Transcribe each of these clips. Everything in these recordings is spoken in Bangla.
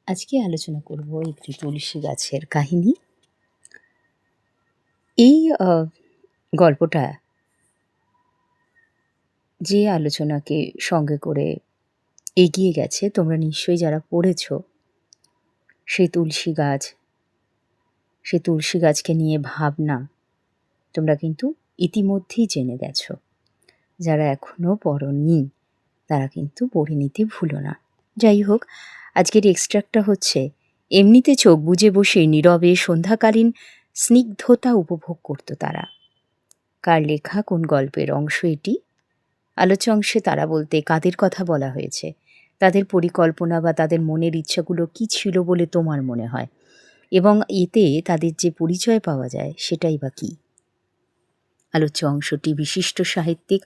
আজকে আলোচনা করব একটি তুলসী গাছের কাহিনী। এই গল্পটা যে আলোচনাকে সঙ্গে করে এগিয়ে গেছে, তোমরা নিশ্চয়ই যারা পড়েছ, সেই তুলসী গাছকে নিয়ে ভাবনা তোমরা কিন্তু ইতিমধ্যেই জেনে গেছ। যারা এখনও পড়নি তারা কিন্তু পড়ে নিতে ভুলো না। যাই হোক, আজকের এক্সট্রাক্টটা হচ্ছে, এমনিতে চোখ বুজে বসে নীরবে সন্ধ্যাকালীন স্নিগ্ধতা উপভোগ করত তারা। কার লেখা, কোন গল্পের অংশ এটি? আলোচ্য অংশে তারা বলতে কাদের কথা বলা হয়েছে? তাদের পরিকল্পনা বা তাদের মনের ইচ্ছাগুলো কি ছিল বলে তোমার মনে হয়? এবং এতে তাদের যে পরিচয় পাওয়া যায় সেটাই বা কী? আলোচ্য অংশটি বিশিষ্ট সাহিত্যিক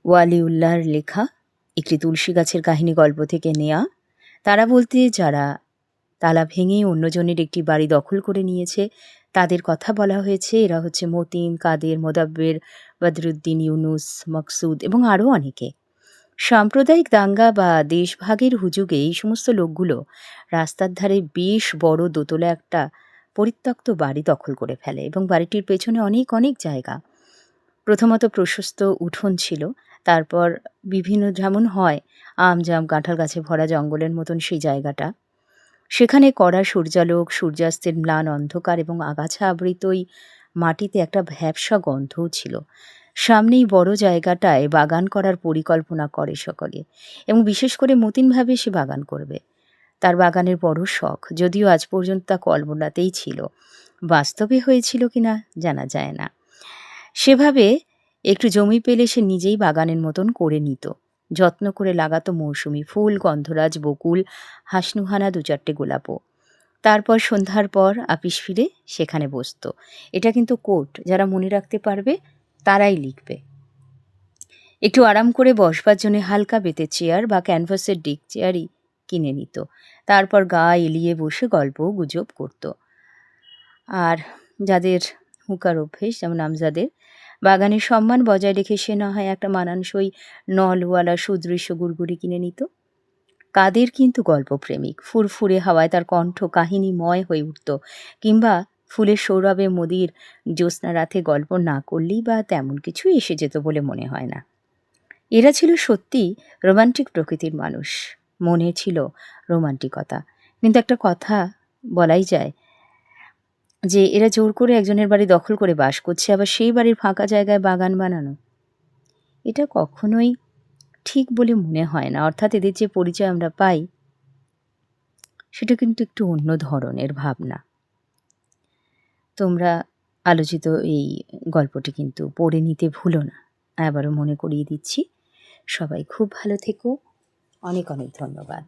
ওয়ালিউল্লাহর লেখা একটি তুলসী গাছের কাহিনী গল্প থেকে নেয়া। তারা বলতে যারা তালা ভেঙে অন্যজনের একটি বাড়ি দখল করে নিয়েছে তাদের কথা বলা হয়েছে। এরা হচ্ছে মতিন, কাদের, মোদাব্বের, বদরুদ্দিন, ইউনুস, মকসুদ এবং আরও অনেকে। সাম্প্রদায়িক দাঙ্গা বা দেশভাগের হুজুগে এই সমস্ত লোকগুলো রাস্তার ধারে বেশ বড় দোতলা একটা পরিত্যক্ত বাড়ি দখল করে ফেলে এবং বাড়িটির পেছনে অনেক অনেক জায়গা। প্রথমত প্রশস্ত উঠোন ছিল, তারপর বিভিন্ন যেমন হয় আম জাম কাঁঠাল গাছে ভরা জঙ্গলের মতন সেই জায়গাটা। সেখানে কড়া সূর্যালোক, সূর্যাস্তের ম্লান অন্ধকার এবং আগাছা আবৃত ওই মাটিতে একটা ভ্যাপসা গন্ধও ছিল। সামনেই বড় জায়গাটায় বাগান করার পরিকল্পনা করে সকলে, এবং বিশেষ করে মতিন ভাবে সে বাগান করবে। তার বাগানের বড় শখ, যদিও আজ পর্যন্ত তা কল্পনাতেই ছিল। বাস্তবে হয়েছিল কিনা জানা যায় না। সেভাবে একটু জমি পেলে সে নিজেই বাগানের মতন করে নিত। যত্ন করে লাগাতো মৌসুমি ফুল, গন্ধরাজ, বকুল, হাসনুহানা, 2-4টে গোলাপও। তারপর সন্ধ্যার পর আপিস ফিরে সেখানে বসত। এটা কিন্তু কোট, যারা মনে রাখতে পারবে তারাই লিখবে। একটু আরাম করে বসবার জন্য হালকা বেতের চেয়ার বা ক্যানভাসের ডেক চেয়ারই কিনে নিত। তারপর গা এলিয়ে বসে গল্প গুজব করত। আর যাদের হুঁকার অভ্যেস, যেমন আমজাদের, বাগানের সম্মান বজায় রেখে সে না হয় একটা মানানসই নলওয়ালা সুদৃশ্য গুড়গুড়ি কিনে নিত। কাদের কিন্তু গল্পপ্রেমিক, ফুরফুরে হাওয়ায় তার কণ্ঠ কাহিনীময় হয়ে উঠত, কিংবা ফুলের সৌরভে মোদির জ্যোৎস্না রাতে গল্প না করলেই বা তেমন কিছু এসে যেত বলে মনে হয় না। এরা ছিল সত্যি রোমান্টিক প্রকৃতির মানুষ, মনে ছিল রোমান্টিকতা। কিন্তু একটা কথা বলাই যায় যে এরা জোর করে একজনের বাড়ি দখল করে বাস করছে, আবার সেই বাড়ির ফাঁকা জায়গায় বাগান বানানো, এটা কখনোই ঠিক বলে মনে হয় না। অর্থাৎ এদের যে পরিচয় আমরা পাই সেটা কিন্তু একটু অন্য ধরনের ভাবনা। তোমরা আলোচিত এই গল্পটি কিন্তু পড়ে নিতে ভুলো না। আবারও মনে করিয়ে দিচ্ছি, সবাই খুব ভালো থেকো। অনেক অনেক ধন্যবাদ।